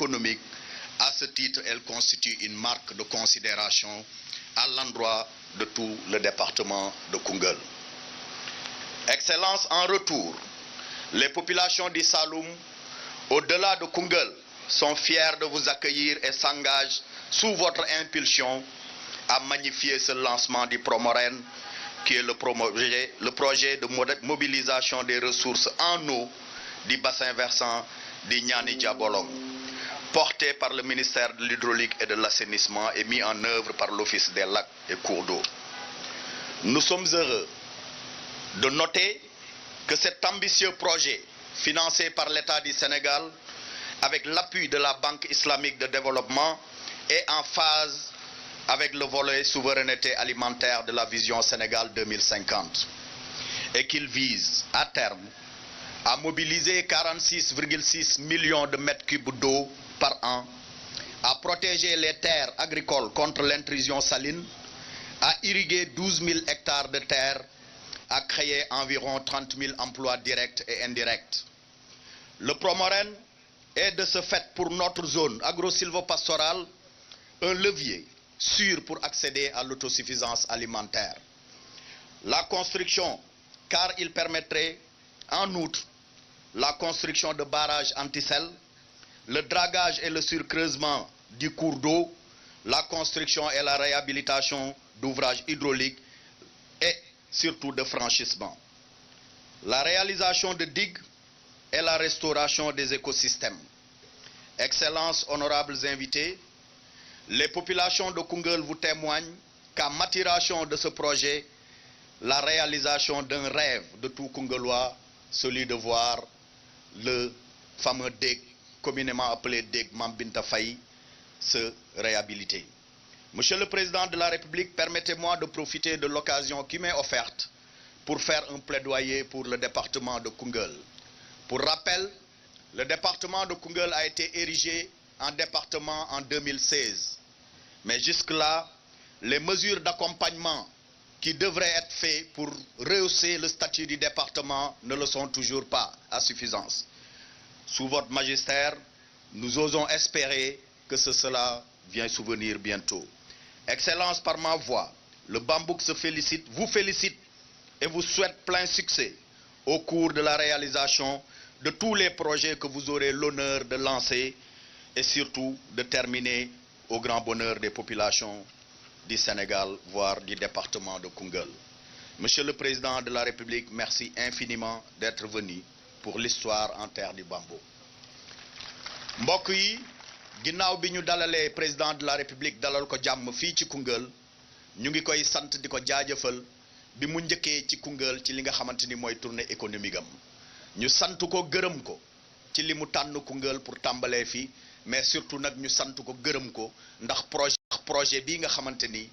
économique. À ce titre, elle constitue une marque de considération à l'endroit de tout le département de Koungheul. Excellence, en retour, les populations du Saloum, au-delà de Koungheul, sont fiers de vous accueillir et s'engagent sous votre impulsion à magnifier ce lancement du Promoren, qui est le projet de mobilisation des ressources en eau du bassin versant du Niani Diabolong, porté par le ministère de l'Hydraulique et de l'Assainissement et mis en œuvre par l'Office des lacs et cours d'eau. Nous sommes heureux de noter que cet ambitieux projet, financé par l'État du Sénégal, avec l'appui de la Banque islamique de développement, est en phase avec le volet souveraineté alimentaire de la vision Sénégal 2050 et qu'il vise à terme à mobiliser 46,6 millions de mètres cubes d'eau par an, à protéger les terres agricoles contre l'intrusion saline, à irriguer 12 000 hectares de terre, à créer environ 30 000 emplois directs et indirects. Le Promoren est de ce fait pour notre zone agro-silvopastorale un levier sûr pour accéder à l'autosuffisance alimentaire. La construction, car il permettrait en outre la construction de barrages anti-sel, le dragage et le surcreusement du cours d'eau, la construction et la réhabilitation d'ouvrages hydrauliques et surtout de franchissement. La réalisation de digues et la restauration des écosystèmes. Excellences, honorables invités, les populations de Koungheul vous témoignent qu'à maturation de ce projet, la réalisation d'un rêve de tout Kounghelois, celui de voir le fameux digue, communément appelé digue Mambinta Faye, se réhabiliter. Monsieur le Président de la République, permettez-moi de profiter de l'occasion qui m'est offerte pour faire un plaidoyer pour le département de Koungheul. Pour rappel, le département de Koungheul a été érigé en département en 2016. Mais jusque-là, les mesures d'accompagnement qui devraient être faites pour rehausser le statut du département ne le sont toujours pas à suffisance. Sous votre magistère, nous osons espérer que cela vient souvenir bientôt. Excellence, par ma voix, le Bambouk vous félicite et vous souhaite plein succès au cours de la réalisation de tous les projets que vous aurez l'honneur de lancer et surtout de terminer au grand bonheur des populations du Sénégal, voire du département de Koungheul. Monsieur le Président de la République, merci infiniment d'être venu pour l'histoire en terre du Bambouk. mbokk yi ginnaaw bi ñu dalalee président de la République dalal ko jàmm fii ci Koungheul ñu ngi koy sant di ko jaajëfal bi mu njëkkee ci Koungheul ci li nga xamante ni mooy tournée économique am ñu sant ko gërëm ko ci li mu tànn Koungheul pour tàmbalee fii mais surtout nag ñu sant ko gërëm ko ndax projet bii nga xamante ni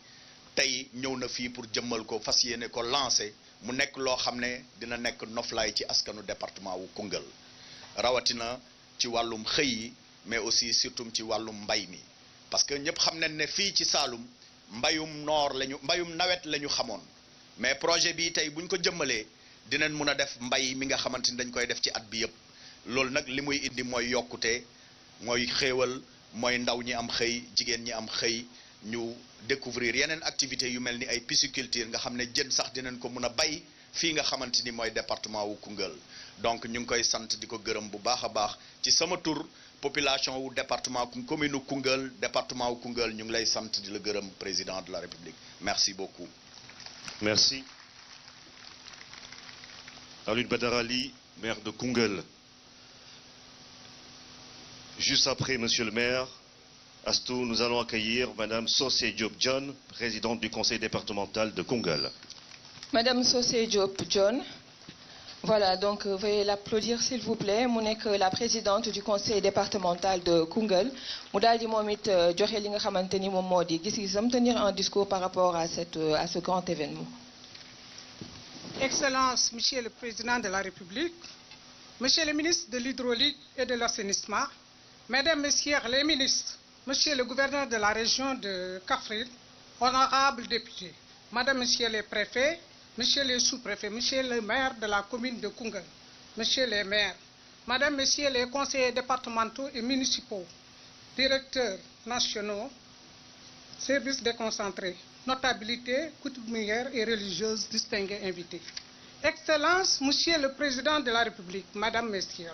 tey ñëw na fii pour jëmmal ko fas yéene ko lancé mu nekk loo xam ne dina nekk noflaay ci askanu département wu Koungheul rawatina ci wàllum xëy yi mais aussi surtout ci wàllum mbay mi parce que ñëpp xam nañ ne fii ci Saloum mbayum nawet la ñu xamoon mais projet bi tey buñ ko jëmmalee dinañ mun a def mbay mi nga xamante ni dañ koy def ci at bi yëpp loolu nag li muy indi mooy yokkute mooy xéewal mooy ndaw ñi am xëy jigéen ñi am xëy ñu découvrir yeneen activités yu mel ni ay pisciculture nga xam ne jën sax dinañ ko mun a bay fii nga xamante ni mooy département wu Koungheul donc ñu ngi koy sant di ko gërëm bu baax a baax ci sama tur population wu département commune u Koungheul département wu Koungheul ñu ngi lay sant di la gërëm président de la République merci beaucoup. Merci. Alioune Badara Ly, maire de Koungheul. Juste après, monsieur le maire, Astou, nous allons accueillir madame Socé Diop John, présidente du conseil départemental de Koungheul. Madame Socé Diop John, voilà, donc veuillez l'applaudir s'il vous plaît. Mu nekk la présidente du conseil départemental de Koungheul. Mu daal di moom it joxe li nga xamante ni moom moo di gis-gisam tenir un discours par rapport à ce grand événement. Excellence, Monsieur le Président de la République, Monsieur le ministre de l'Hydraulique et de l'Assainissement, Mesdames, Messieurs les ministres, Monsieur le gouverneur de la région de Kaffrine, honorables députés, Madame, Messieurs les préfets, Monsieur les sous-préfets, Monsieur le maire de la commune de Koungheul, Monsieur les maires, Madame, Messieurs les conseillers départementaux et municipaux, directeurs nationaux, services déconcentrés, notabilité coutumière et religieuse, distingués invités. Excellences, Monsieur le Président de la République, Madame, Messieurs,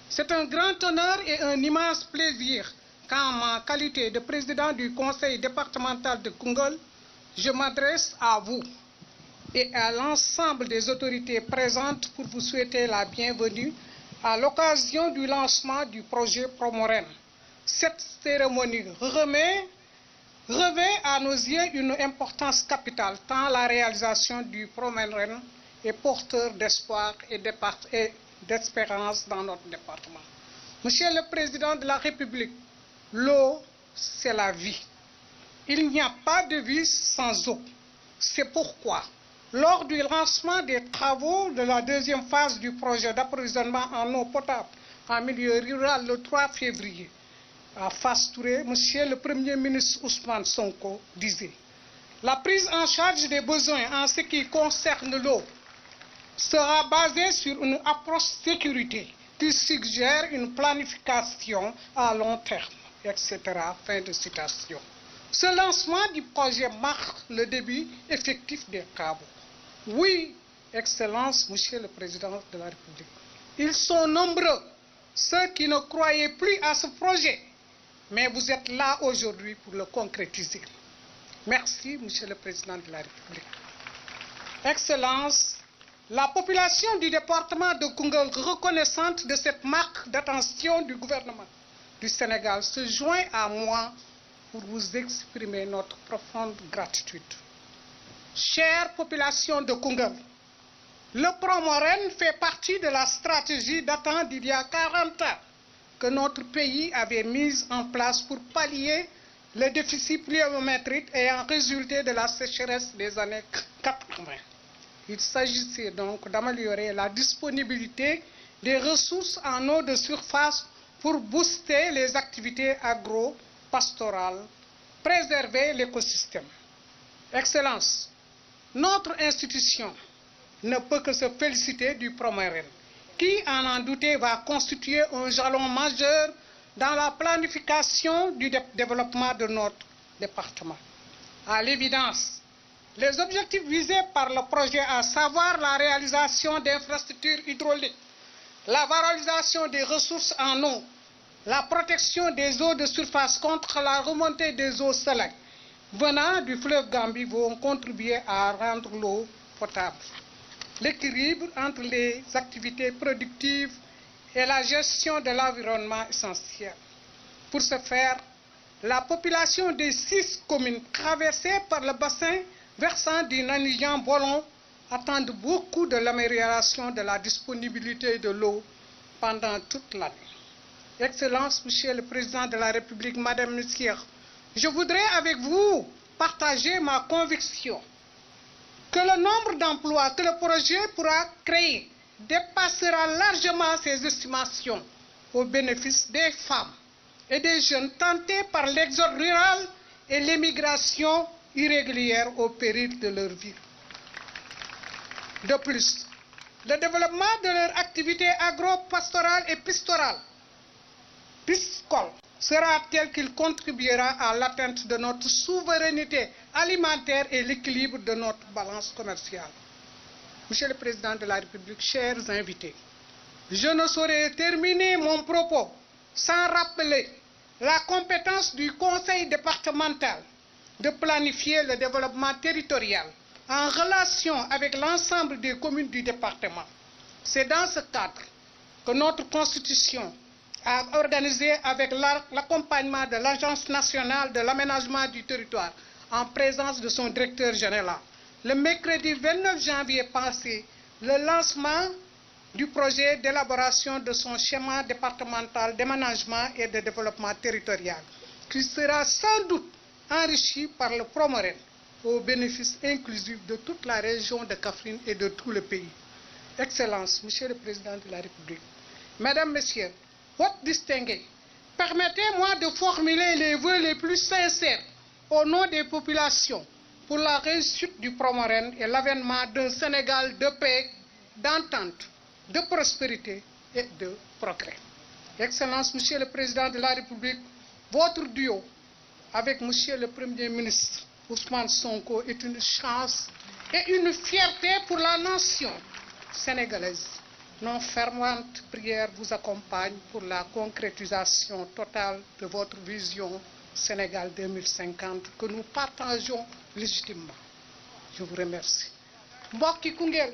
c'est un grand honneur et un immense plaisir qu'en ma qualité de président du conseil départemental de Koungheul, je m'adresse à vous et à l'ensemble des autorités présentes pour vous souhaiter la bienvenue à l'occasion du lancement du projet Promoren. Cette cérémonie revêt à nos yeux une importance capitale, tant la réalisation du Promoren est porteur d'espoir et d'espérance dans notre département. Monsieur le Président de la République, l'eau, c'est la vie. Il n'y a pas de vie sans eau. C'est pourquoi, lors du lancement des travaux de la deuxième phase du projet d'approvisionnement en eau potable en milieu rural le 3 février, à Fass Touré, Monsieur le Premier ministre Ousmane Sonko disait « La prise en charge des besoins en ce qui concerne l'eau sera basée sur une approche sécurité qui suggère une planification à long terme, etc. » Fin de citation. Ce lancement du projet marque le début effectif des travaux. Oui, Excellence, Monsieur le Président de la République, ils sont nombreux, ceux qui ne croyaient plus à ce projet, mais vous êtes là aujourd'hui pour le concrétiser. Merci, Monsieur le Président de la République. Excellence, la population du département de Koungheul, reconnaissante de cette marque d'attention du gouvernement du Sénégal, se joint à moi pour vous exprimer notre profonde gratitude. Chère population de Koungheul, le Promoren fait partie de la stratégie datant d'il y a 40 ans que notre pays avait mise en place pour pallier le déficit pluviométrique ayant résulté de la sécheresse des années 80. Il s'agissait donc d'améliorer la disponibilité des ressources en eau de surface pour booster les activités agro-pastorales, préserver l'écosystème. Excellence, notre institution ne peut que se féliciter du Promoren, qui, à n'en douter, va constituer un jalon majeur dans la planification du développement de notre département. À l'évidence, les objectifs visés par le projet, à savoir la réalisation d'infrastructures hydrauliques, la valorisation des ressources en eau, la protection des eaux de surface contre la remontée des eaux salées venant du fleuve Gambie vont contribuer à rendre l'eau potable. L'équilibre entre les activités productives et la gestion de l'environnement essentiel. Pour ce faire, la population des 6 communes traversées par le bassin versant du Nanijan-Bolon attendent beaucoup de l'amélioration de la disponibilité de l'eau pendant toute l'année. Excellence, Monsieur le Président de la République, Madame, Messieurs, je voudrais avec vous partager ma conviction que le nombre d'emplois que le projet pourra créer dépassera largement ses estimations au bénéfice des femmes et des jeunes tentés par l'exode rural et l'émigration irrégulière au péril de leur vie. De plus, le développement de leur activité agro-pastorale et piscicole sera tel qu'il contribuera à l'atteinte de notre souveraineté alimentaire et l'équilibre de notre balance commerciale. Monsieur le Président de la République, chers invités, je ne saurais terminer mon propos sans rappeler la compétence du Conseil départemental de planifier le développement territorial en relation avec l'ensemble des communes du département. C'est dans ce cadre que notre Constitution a organisé avec l'accompagnement de l'Agence nationale de l'aménagement du territoire en présence de son directeur général, le mercredi 29 janvier passé, le lancement du projet d'élaboration de son schéma départemental d'aménagement et de développement territorial, qui sera sans doute enrichi par le Promoren au bénéfice inclusif de toute la région de Kaffrine et de tout le pays. Excellences, Monsieur le Président de la République, Mesdames, Messieurs, votre distingué, permettez-moi de formuler les vœux les plus sincères au nom des populations pour la réussite du Promoren et l'avènement d'un Sénégal de paix, d'entente, de prospérité et de progrès. Excellences, Monsieur le Président de la République, votre duo avec Monsieur le Premier ministre Ousmane Sonko est une chance et une fierté pour la nation sénégalaise. Nos ferventes prières vous accompagnent pour la concrétisation totale de votre vision Sénégal 2050 que nous partageons légitimement. Je vous remercie. mbokki Koungheul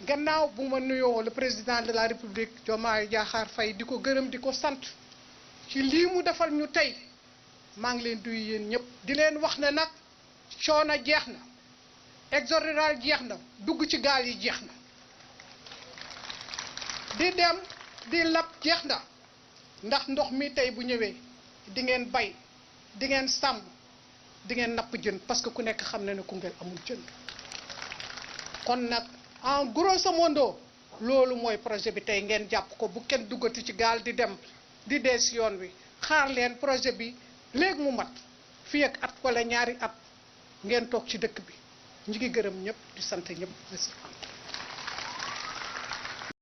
gannaaw bu ma nuyoo le président de la République Diomaye Diakhar Faye di ko gërëm di ko sant ci lii mu defal ñu tey maa ngi leen duy yéen ñëpp di leen wax ne nag coono jeex na exode rural jeex na dugg ci gaal yi jeex na di dem di lab jeex na ndax ndox mi tey bu ñëwee di ngeen bay di ngeen sàmm di ngeen napp jën parce que ku nekk xam na ne Koungheul amul jën kon nag en grosso modo loolu mooy projet bi tey ngeen jàpp ko bu kenn duggati ci gaal di dem di dee si yoon wi xaar leen projet bi léegi mu mat fii ak at wala ñaari at ngeen toog ci dëkk bi ñu ngi gërëm ñëpp di sant ñëpp.